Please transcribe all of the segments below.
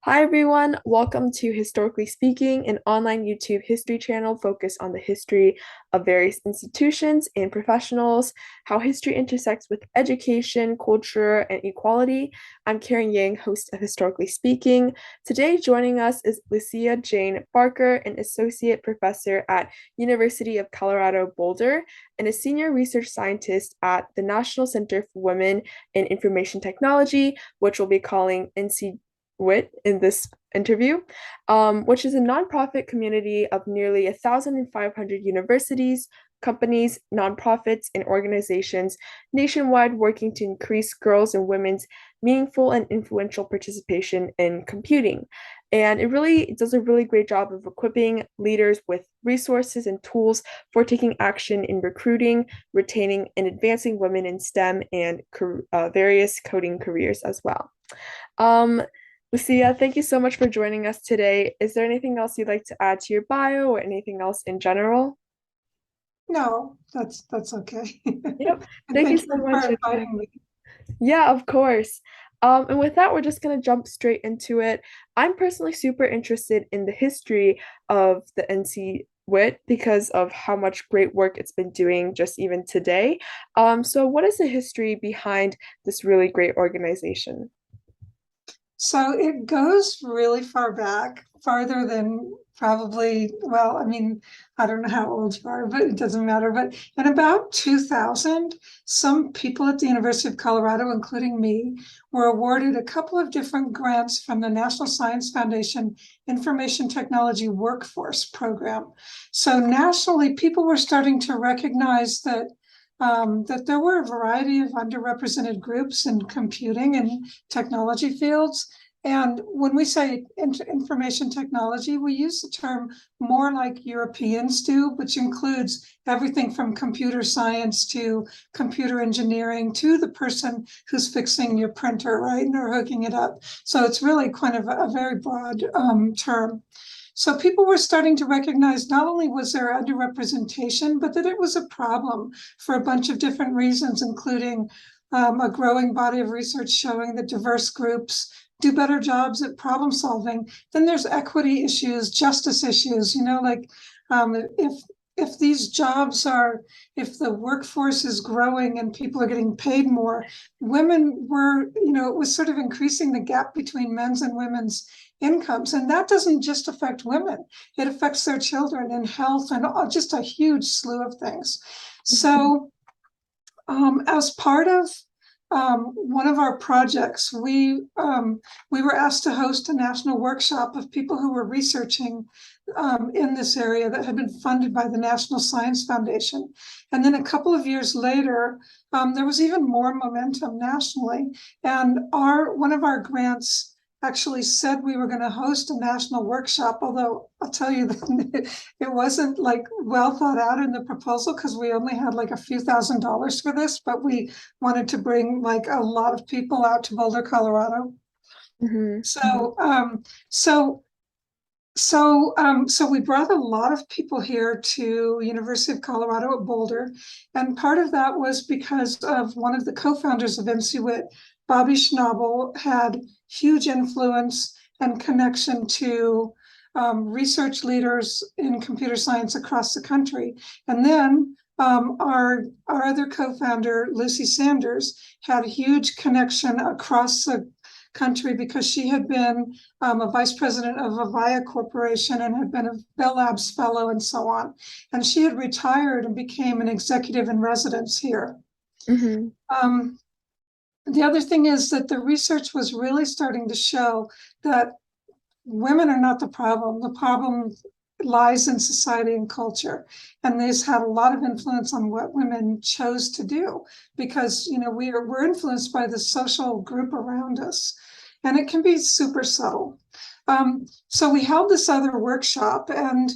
Hi everyone, welcome to Historically Speaking, an online YouTube history channel focused on the history of various institutions and professionals, how history intersects with education, culture, and equality. I'm Karen Yang, host of Historically Speaking. Today joining us is Lecia Jane Barker, an associate professor at University of Colorado Boulder and a senior research scientist at the National Center for Women in Information Technology, which we'll be calling NC-WIT in this interview, which is a nonprofit community of nearly 1,500 universities, companies, nonprofits, and organizations nationwide working to increase girls' and women's meaningful and influential participation in computing. And it does a really great job of equipping leaders with resources and tools for taking action in recruiting, retaining, and advancing women in STEM and various coding careers as well. Um, Lucia, thank you so much for joining us today. Is there anything else you'd like to add to your bio or anything else in general? No, that's okay. Yep. And Thank you thank so you much. for inviting me. Yeah, of course. And with that, we're just going to jump straight into it. I'm personally super interested in the history of the NC WIT because of how much great work it's been doing just even today. So what is the history behind this really great organization? So it goes really far back, farther than probably, well, I mean, I don't know how old you are, but it doesn't matter. But in about 2000, some people at the University of Colorado, including me, were awarded a couple of different grants from the National Science Foundation Information Technology Workforce Program. So nationally, people were starting to recognize that there were a variety of underrepresented groups in computing and technology fields. And when we say information technology, we use the term more like Europeans do, which includes everything from computer science to computer engineering to the person who's fixing your printer, right, or hooking it up. So it's really kind of a very broad term. So people were starting to recognize not only was there underrepresentation, but that it was a problem for a bunch of different reasons, including a growing body of research showing that diverse groups do better jobs at problem solving. Then there's equity issues, justice issues, like if these jobs are, if the workforce is growing and people are getting paid more, women were, it was sort of increasing the gap between men's and women's incomes. And that doesn't just affect women, it affects their children and health and just a huge slew of things. So, as part of one of our projects, we were asked to host a national workshop of people who were researching in this area that had been funded by the National Science Foundation. And then a couple of years later, there was even more momentum nationally. And one of our grants actually said we were going to host a national workshop, although I'll tell you that it wasn't like well thought out in the proposal because we only had like a few $1,000s for this, but we wanted to bring like a lot of people out to Boulder, Colorado. Mhm. So, so we brought a lot of people here to University of Colorado at Boulder, and part of that was because of one of the co-founders of NCWIT, Bobby Schnabel, had huge influence and connection to research leaders in computer science across the country. And then our other co-founder, Lucy Sanders, had a huge connection across the country because she had been a vice president of Avaya Corporation and had been a Bell Labs fellow and so on. And she had retired and became an executive in residence here. Mhm. Um, the other thing is that the research was really starting to show that women are not the problem. The problem lies in society and culture. And this had a lot of influence on what women chose to do because, we're influenced by the social group around us. And it can be super subtle. So we held this other workshop and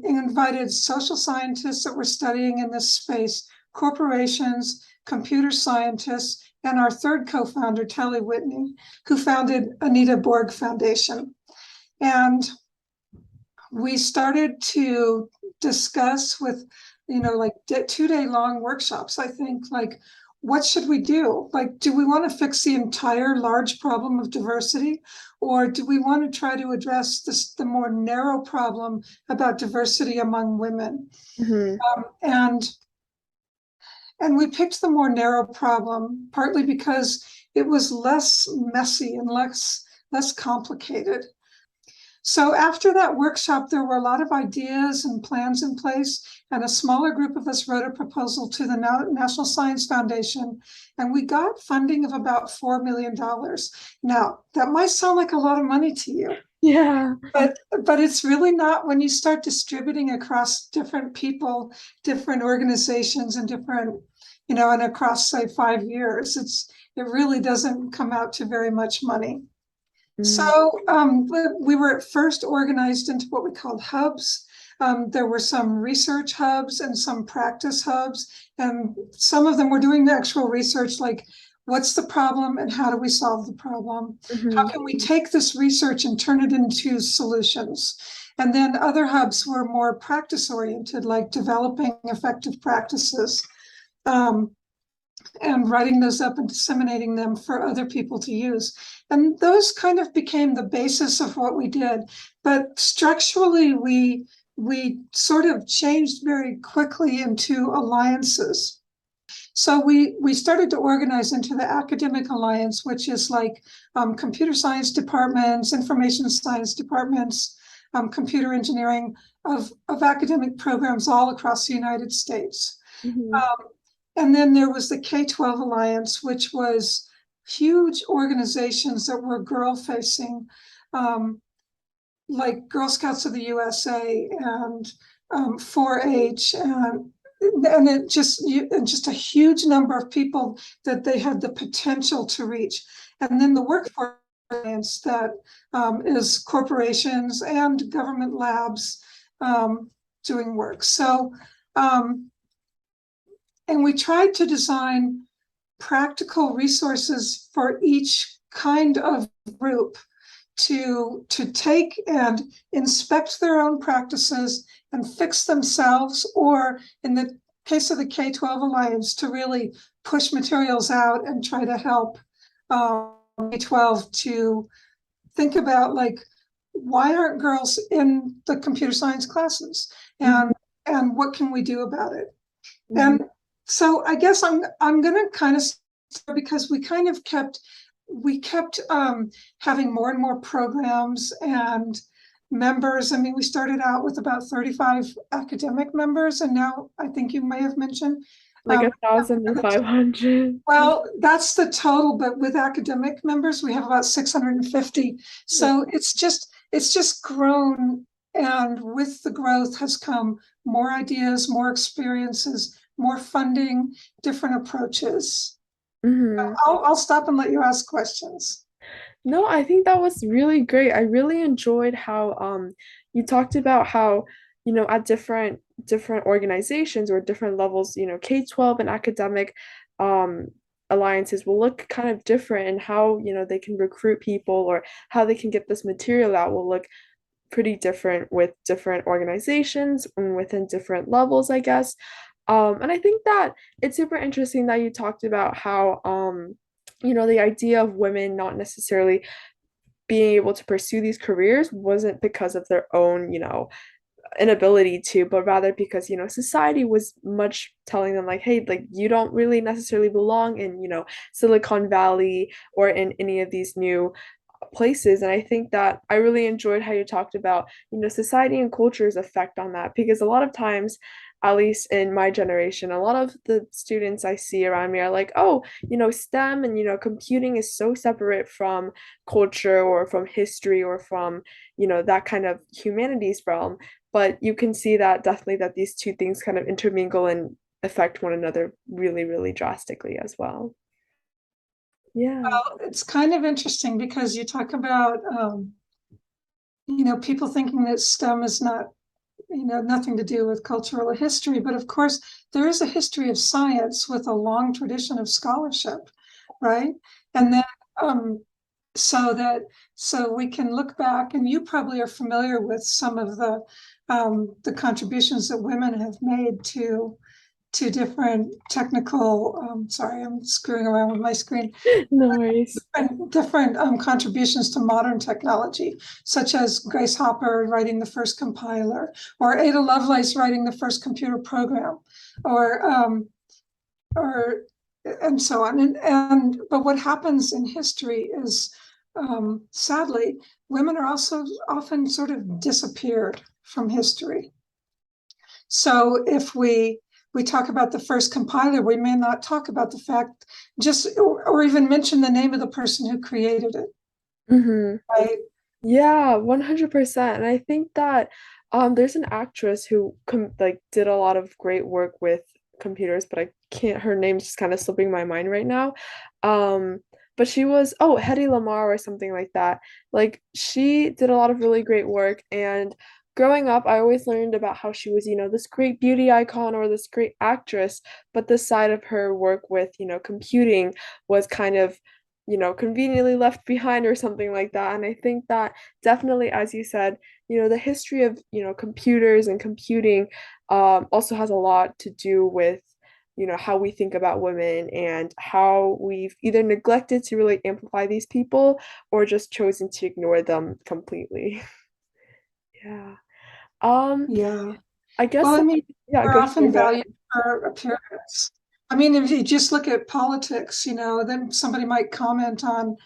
invited social scientists that were studying in this space, corporations, computer scientists, and our third co-founder, Telly Whitney, who founded Anita Borg Foundation. And we started to discuss with, like 2-day long workshops, I think, like what should we do? Like, do we want to fix the entire large problem of diversity? Or do we want to try to address the more narrow problem about diversity among women? Hmm. And we picked the more narrow problem, partly because it was less messy and less complicated. So after that workshop, there were a lot of ideas and plans in place, and a smaller group of us wrote a proposal to the National Science Foundation, and we got funding of about $4 million. Now, that might sound like a lot of money to you, Yeah. but it's really not when you start distributing across different people, different organizations, and different, and across, say, 5 years, it really doesn't come out to very much money. Mm-hmm. So we were at first organized into what we called hubs. There were some research hubs and some practice hubs, and some of them were doing the actual research, like what's the problem and how do we solve the problem? How can we take this research and turn it into solutions? And then other hubs were more practice oriented, like developing effective practices. And writing those up and disseminating them for other people to use. And those kind of became the basis of what we did. But structurally, we sort of changed very quickly into alliances. So we started to organize into the academic alliance, which is like computer science departments, information science departments, computer engineering of academic programs all across the United States. Mm-hmm. Um, and then there was the K-12 Alliance, which was huge organizations that were girl-facing, like Girl Scouts of the USA and 4-H, and just a huge number of people that they had the potential to reach. And then the Workforce Alliance, that is corporations and government labs doing work. So and we tried to design practical resources for each kind of group to take and inspect their own practices and fix themselves, or in the case of the K-12 Alliance, to really push materials out and try to help K-12 to think about, like, why aren't girls in the computer science classes, Mm-hmm. and what can we do about it? Mm-hmm. And so I guess I'm gonna kind of start, because we kept having more and more programs and members. I mean, we started out with about 35 academic members, and now I think you may have mentioned. Like 1,500. Well, that's the total, but with academic members, we have about 650. So it's just grown, and with the growth has come more ideas, more experiences, more funding, different approaches. Mm-hmm. I'll stop and let you ask questions. No, I think that was really great. I really enjoyed how you talked about how, at different organizations or different levels, K-12 and academic um alliances will look kind of different, and how, they can recruit people or how they can get this material out will look pretty different with different organizations and within different levels, I guess. And I think that it's super interesting that you talked about how the idea of women not necessarily being able to pursue these careers wasn't because of their own, inability to, but rather because, society was much telling them like, hey, like you don't really necessarily belong in, Silicon Valley or in any of these new places. And I think that I really enjoyed how you talked about, society and culture's effect on that, because a lot of times, at least in my generation, a lot of the students I see around me are like, oh, STEM and, computing is so separate from culture or from history or from, that kind of humanities realm. But you can see that definitely that these two things kind of intermingle and affect one another really, really drastically as well. Yeah. Well, it's kind of interesting because you talk about, people thinking that STEM is not, nothing to do with cultural history. But of course, there is a history of science with a long tradition of scholarship, right? And then, so we can look back, and you probably are familiar with some of the contributions that women have made to different technical, sorry, I'm screwing around with my screen, No worries. different contributions to modern technology, such as Grace Hopper writing the first compiler, or Ada Lovelace writing the first computer program, or or and so on. And but what happens in history is, sadly, women are also often sort of disappeared from history. So if we talk about the first compiler, we may not talk about the fact just or even mention the name of the person who created it, Hmm. right? Yeah, 100%. And I think that there's an actress who like did a lot of great work with computers, but I can't her name's just kind of slipping my mind right now. Um but she was Hedy Lamarr or something like that. Like she did a lot of really great work, and growing up I always learned about how she was, this great beauty icon or this great actress, but the side of her work with, computing was kind of conveniently left behind or something like that. And I think that definitely, as you said, the history of, computers and computing also has a lot to do with, how we think about women and how we've either neglected to really amplify these people or just chosen to ignore them completely. Yeah. Um, Yeah. I Well, guess, I mean, yeah, we're go often ahead, go ahead. valued for appearance. I mean, if you just look at politics, then somebody might comment on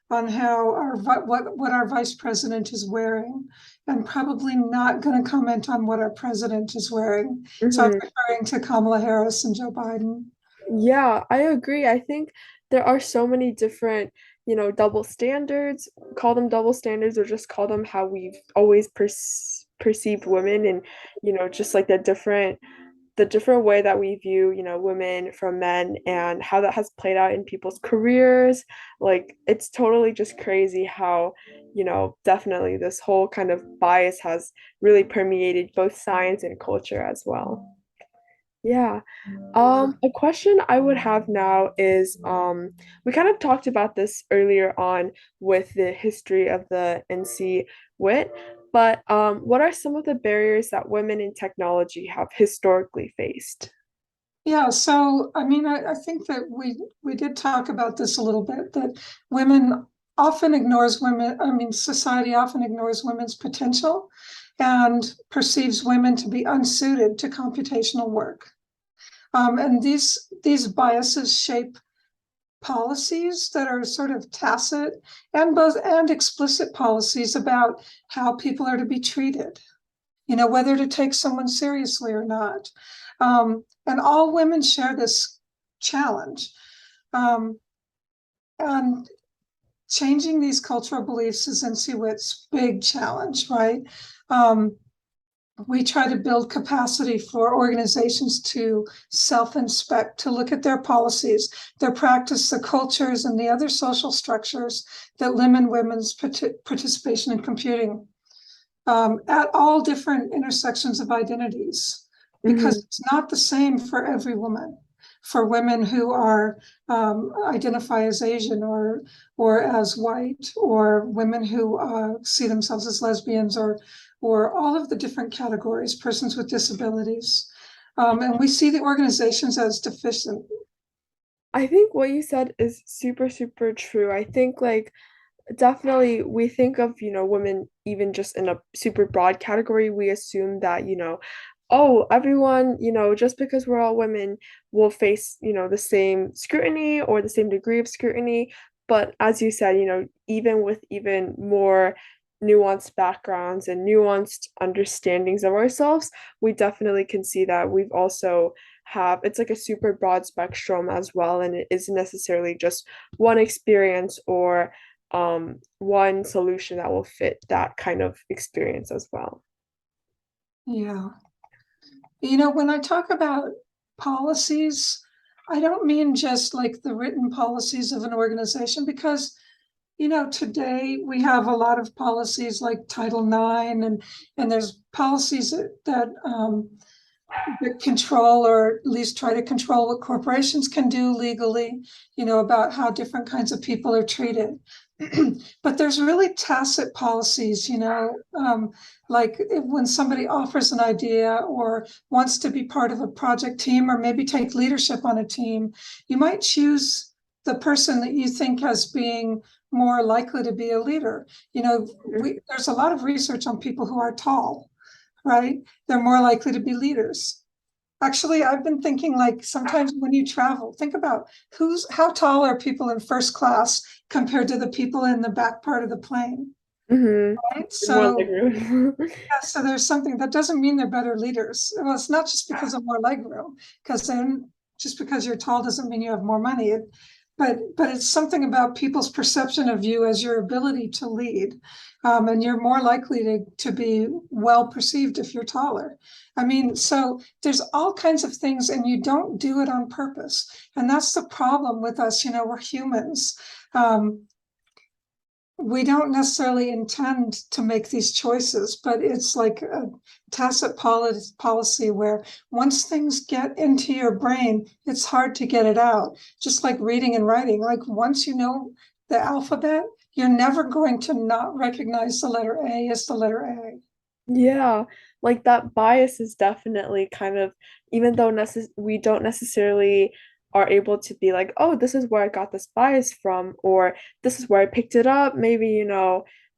how what our vice president is wearing, and probably not going to comment on what our president is wearing. So I'm Mhm. referring to Kamala Harris and Joe Biden. Yeah, I agree. I think there are so many different, double standards, call them double standards or just call them how we've always perceived women, and, just like the different way that we view, women from men and how that has played out in people's careers. Like it's totally just crazy how, definitely this whole kind of bias has really permeated both science and culture as well. Yeah. Yeah. A question I would have now is, we kind of talked about this earlier on with the history of the NC WIT, but what are some of the barriers that women in technology have historically faced? Yeah, so I mean, I think that we did talk about this a little bit, that women often ignores women, I mean, society often ignores women's potential and perceives women to be unsuited to computational work. And these biases shape policies that are sort of tacit and explicit policies about how people are to be treated, whether to take someone seriously or not. And all women share this challenge. Um, and changing these cultural beliefs is NCWIT's big challenge, right? Um, we try to build capacity for organizations to self-inspect, to look at their policies, their practice, the cultures, and the other social structures that limit women's participation in computing, at all different intersections of identities, because Hmm. it's not the same for every woman. For women who are identify as Asian or as white, or women who see themselves as lesbians, or all of the different categories, persons with disabilities, and we see the organizations as deficient. I think what you said is super, super true. I think like definitely we think of, women even just in a super broad category. We assume that, oh, everyone, just because we're all women will face, the same scrutiny or the same degree of scrutiny. But as you said, even with even more nuanced backgrounds and nuanced understandings of ourselves, we definitely can see that we've also have it's like a super broad spectrum as well, and it isn't necessarily just one experience or one solution that will fit that kind of experience as well. Yeah. When I talk about policies, I don't mean just like the written policies of an organization, because today we have a lot of policies like Title IX, and there's policies that control, or at least try to control, what corporations can do legally, about how different kinds of people are treated. But there's really tacit policies, like when somebody offers an idea or wants to be part of a project team or maybe take leadership on a team, you might choose the person that you think as being more likely to be a leader. There's a lot of research on people who are tall, right? They're more likely to be leaders. Actually, I've been thinking like sometimes when you travel, think about how tall are people in first class compared to the people in the back part of the plane, Mm-hmm. right? More So, like yeah, so there's something that doesn't mean they're better leaders. Well, it's not just because of more leg room, because then just because you're tall doesn't mean you have more money. But it's something about people's perception of you as your ability to lead, and you're more likely to be well perceived if you're taller. I mean, so there's all kinds of things, and you don't do it on purpose, and that's the problem with us. We're humans. We don't necessarily intend to make these choices, but it's like a tacit policy where once things get into your brain, it's hard to get it out. Just like reading and writing, like once you know the alphabet, you're never going to not recognize the letter A as the letter A. Yeah, like that bias is definitely kind of, even though we don't necessarily are able to be like, oh, this is where I got this bias from, or this is where I picked it up. Maybe,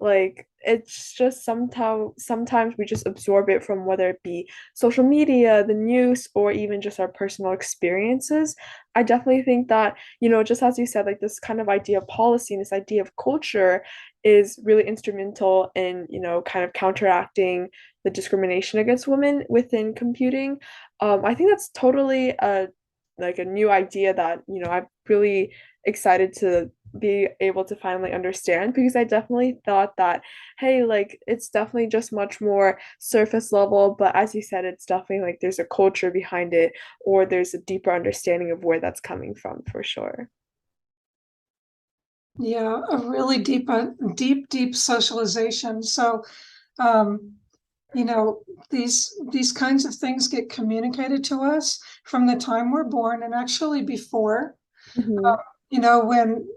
like it's just sometimes we just absorb it from whether it be social media, the news, or even just our personal experiences. I definitely think that, just as you said, like this kind of idea of policy and this idea of culture is really instrumental in, kind of counteracting the discrimination against women within computing. I think that's totally a new idea that, I'm really excited to be able to finally understand because I definitely thought that, hey, like it's definitely just much more surface level, but as you said, it's definitely like there's a culture behind it or there's a deeper understanding of where that's coming from for sure. Yeah, a really deep socialization. So, um, you know, these kinds of things get communicated to us from the time we're born and actually before. Hmm. When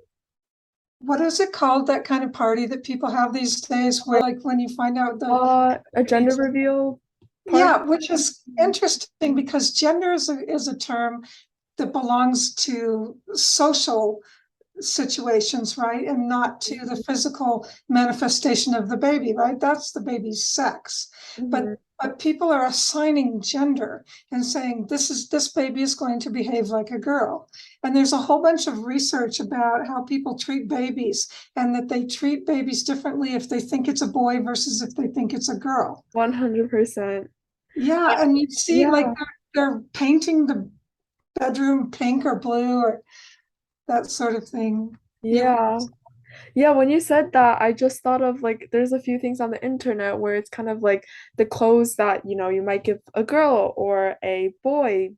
what is it called, that kind of party that people have these days where like when you find out the A gender age, reveal party. yeah, which is interesting because gender is a term that belongs to social situations, right? And not to the physical manifestation of the baby, right? That's the baby's sex. But Mhm. but people are assigning gender and saying this baby is going to behave like a girl. And there's a whole bunch of research about how people treat babies and that they treat babies differently if they think it's a boy versus if they think it's a girl. 100%. Yeah, and you see like Yeah. they're painting the bedroom pink or blue or that sort of thing. You Yeah. Yeah, when you said that, I just thought of like there's a few things on the internet where it's kind of like the clothes that, you might give a girl or a boy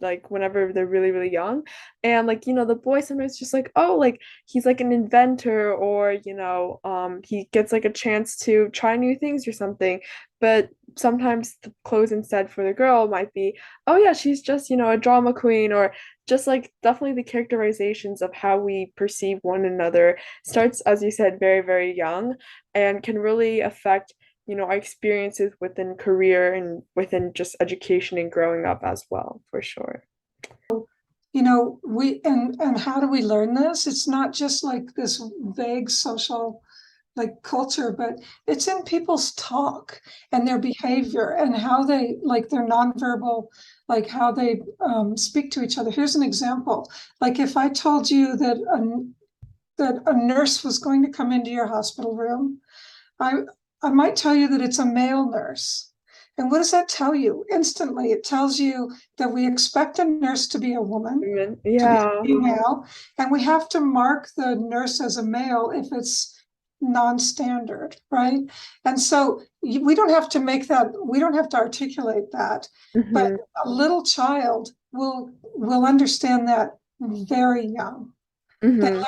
like whenever they're really, really young. And like, the boy sometimes just like, oh, like he's like an inventor or, he gets like a chance to try new things or something. But sometimes the clothes instead for the girl might be, oh yeah, she's just, a drama queen or just like definitely the characterizations of how we perceive one another starts, as you said, very, very young and can really affect, our experiences within career and within just education and growing up as well, for sure. we and how do we learn this? It's not just like this vague social like culture, but it's in people's talk and their behavior and how they like their nonverbal, like how they speak to each other. Here's an example. Like if I told you that a nurse was going to come into your hospital room, I I might tell you that it's a male nurse. And what does that tell you? Instantly, it tells you that we expect a nurse to be a woman, Women. to be Yeah, female, and we have to mark the nurse as a male if it's non-standard, right? And so we don't have to make that, we don't have to articulate that, but hmm a little child will understand that very young. They hmm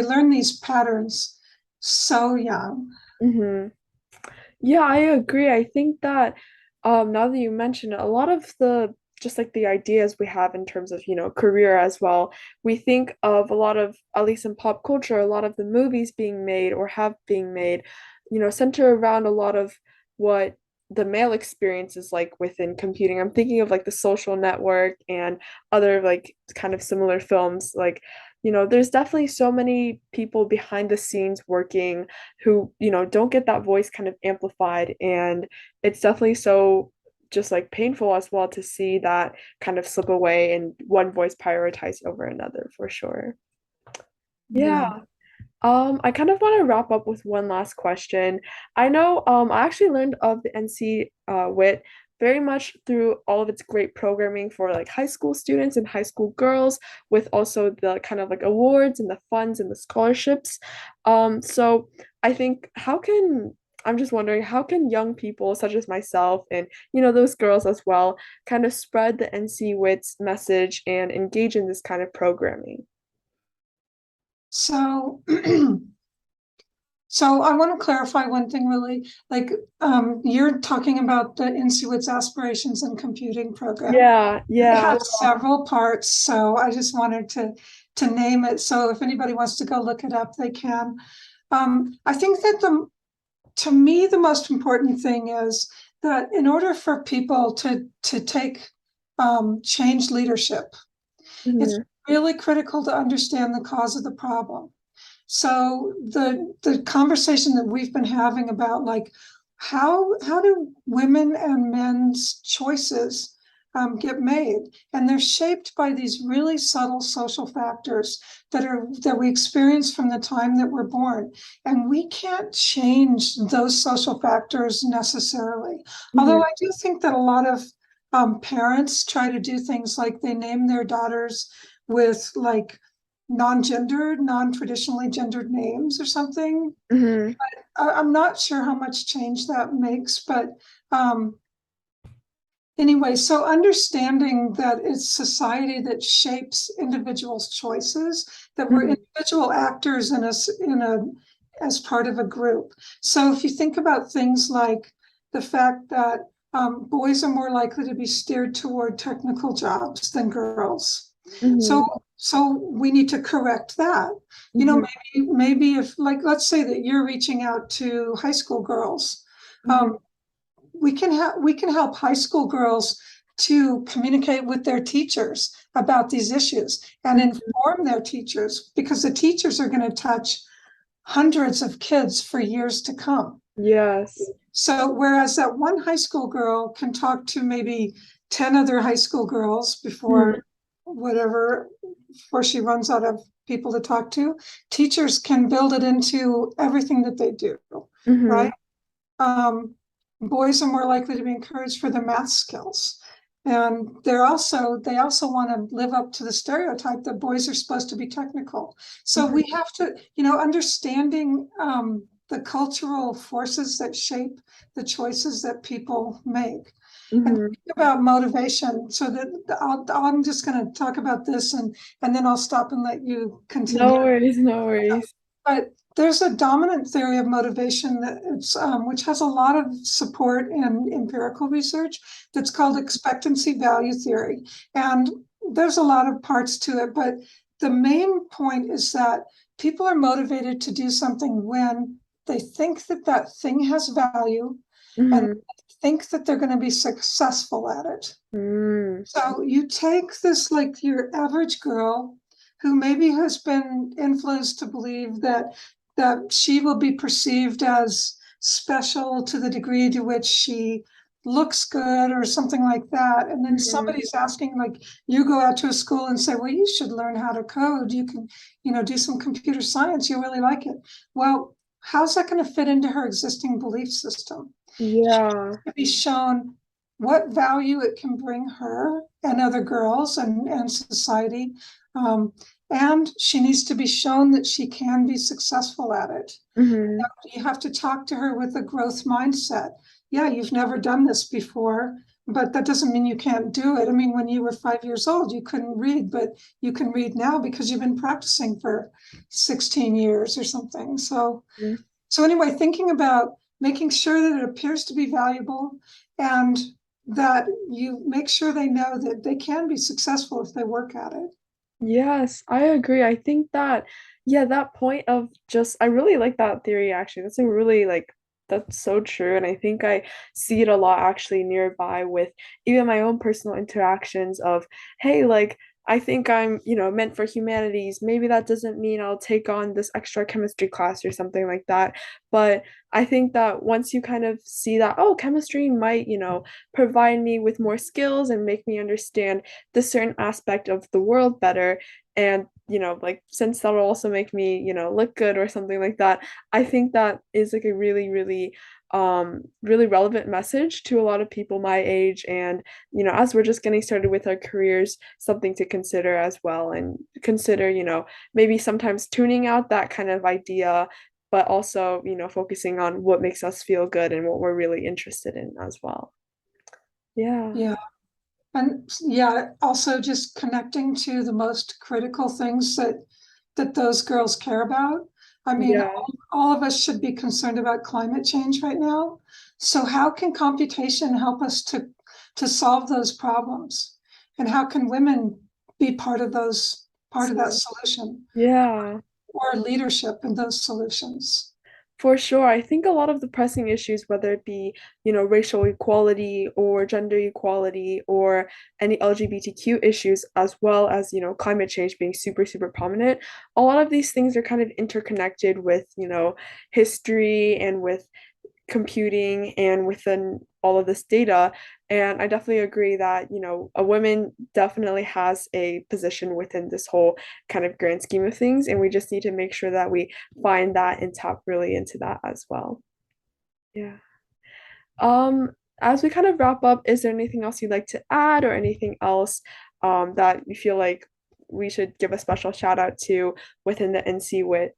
learn these patterns so young. hmm Yeah, I agree. I think that now that you mention it, a lot of the just like the ideas we have in terms of, career as well. We think of a lot of, at least in pop culture, a lot of the movies being made or have being made, center around a lot of what the male experience is like within computing. I'm thinking of like The Social Network and other like kind of similar films. Like, there's definitely so many people behind the scenes working who, don't get that voice kind of amplified. And it's definitely so just like painful as well to see that kind of slip away and one voice prioritized over another for sure. Yeah. Yeah. I kind of want to wrap up with one last question. I know I actually learned of the NC WIT very much through all of its great programming for like high school students and high school girls, with also the kind of like awards and the funds and the scholarships. So I think I'm just wondering, how can young people such as myself and those girls as well kind of spread the NC WIT's message and engage in this kind of programming? So So I want to clarify one thing really, like you're talking about the Institute's Aspirations in Computing program. Yeah, It yeah. has several parts, so I just wanted to name it. So if anybody wants to go look it up, they can. I think that to me, the most important thing is that in order for people to take change leadership, it's Mhm. really critical to understand the cause of the problem. So the conversation that we've been having about like how do women and men's choices get made, and they're shaped by these really subtle social factors that we experience from the time that we're born, and we can't change those social factors necessarily. Although Mhm. I do think that a lot of parents try to do things like they name their daughters with like non-gendered, non-traditionally gendered names or something. Mhm. I'm not sure how much change that makes, but um, anyway, so understanding that it's society that shapes individuals' choices, that we're Mhm. individual actors in a as part of a group. So if you think about things like the fact that boys are more likely to be steered toward technical jobs than girls. So Mhm. so we need to correct that. You know, Mhm. maybe if like let's say that you're reaching out to high school girls. Mhm. Um, we can help high school girls to communicate with their teachers about these issues and Mhm. inform their teachers because the teachers are going to touch hundreds of kids for years to come. Yes. So whereas that one high school girl can talk to maybe 10 other high school girls Mhm. before she runs out of people to talk to, teachers can build it into everything that they do, right? Mhm. um, Boys are more likely to be encouraged for their math skills. And they also want to live up to the stereotype that boys are supposed to be technical. So Mhm. we have to, understanding the cultural forces that shape the choices that people make. And Mhm. think about motivation. So that I'm just going to talk about this and then I'll stop and let you continue. No worries, no worries. But there's a dominant theory of motivation which has a lot of support in empirical research that's called expectancy value theory. And there's a lot of parts to it, but the main point is that people are motivated to do something when they think that that thing has value and Mhm. think that they're going to be successful at it. Mm. So you take this, like your average girl who maybe has been influenced to believe that she will be perceived as special to the degree to which she looks good or something like that. And then Mhm. somebody's asking, like, you go out to a school and say, well, you should learn how to code. You can, do some computer science. You really like it. Well, how's that going to fit into her existing belief system? Yeah. To be shown what value it can bring her and other girls and society. Um, and she needs to be shown that she can be successful at it. Mhm. You have to talk to her with a growth mindset. Yeah, you've never done this before, but that doesn't mean you can't do it. I mean, when you were 5 years old, you couldn't read, but you can read now because you've been practicing for 16 years or something. So anyway, thinking about making sure that it appears to be valuable and that you make sure they know that they can be successful if they work at it. Yes, I agree. I think that, yeah, that point of just, I really like that theory actually. That's a really like, that's so true. And I think I see it a lot actually nearby with even my own personal interactions of, hey, like, I think I'm, meant for humanities. Maybe that doesn't mean I'll take on this extra chemistry class or something like that. But I think that once you kind of see that, oh, chemistry might, provide me with more skills and make me understand this certain aspect of the world better, and like since that'll also make me look good or something like that, I think that is like a really really really relevant message to a lot of people my age, and as we're just getting started with our careers, something to consider as well, and consider maybe sometimes tuning out that kind of idea, but also focusing on what makes us feel good and what we're really interested in as well. Yeah. Yeah. And yeah, also just connecting to the most critical things that those girls care about. I mean, Yeah. all of us should be concerned about climate change right now. So how can computation help us to solve those problems? And how can women be part of that So, solution yeah. or leadership in those solutions? For sure. I think a lot of the pressing issues, whether it be, racial equality or gender equality or any LGBTQ issues, as well as, climate change being super, super prominent, a lot of these things are kind of interconnected with, history and with computing and within all of this data. And I definitely agree that, a woman definitely has a position within this whole kind of grand scheme of things. And we just need to make sure that we find that and tap really into that as well. Yeah. As we kind of wrap up, is there anything else you'd like to add or anything else that you feel like we should give a special shout out to within the NC Wit?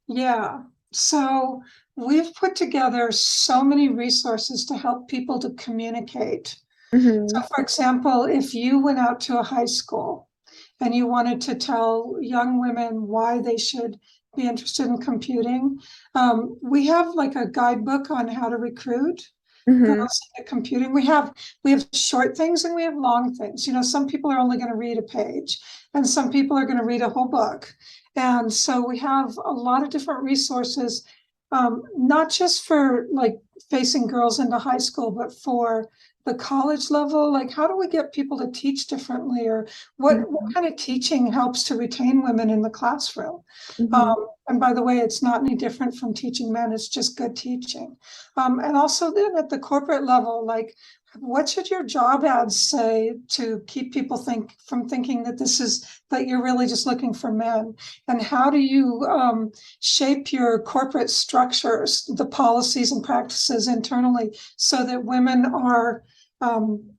Yeah. So we've put together so many resources to help people to communicate. So, Mm-hmm. for example, if you went out to a high school and you wanted to tell young women why they should be interested in computing, we have like a guidebook on how to recruit Mm-hmm. girls into computing. We have short things and we have long things. You know, some people are only going to read a page, and some people are going to read a whole book. And so we have a lot of different resources, not just for like facing girls into high school, but for the college level. Like, how do we get people to teach differently, or what Mm-hmm. kind of teaching helps to retain women in the classroom? Mm-hmm. And by the way, it's not any different from teaching men, it's just good teaching. And also then at the corporate level, like, what should your job ads say to keep people from thinking that that you're really just looking for men? And how do you shape your corporate structures, the policies and practices internally, so that women are um,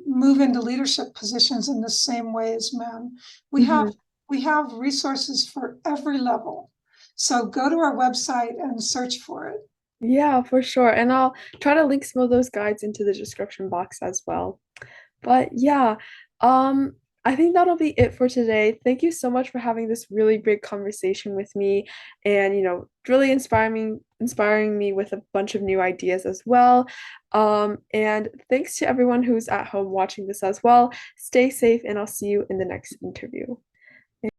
move into leadership positions in the same way as men? We have Mm-hmm. we have resources for every level. So go to our website and search for it. Yeah, for sure. And I'll try to link some of those guides into the description box as well. But yeah, um, I think that'll be it for today. Thank you so much for having this really great conversation with me and, really inspiring me with a bunch of new ideas as well. And thanks to everyone who's at home watching this as well. Stay safe, and I'll see you in the next interview.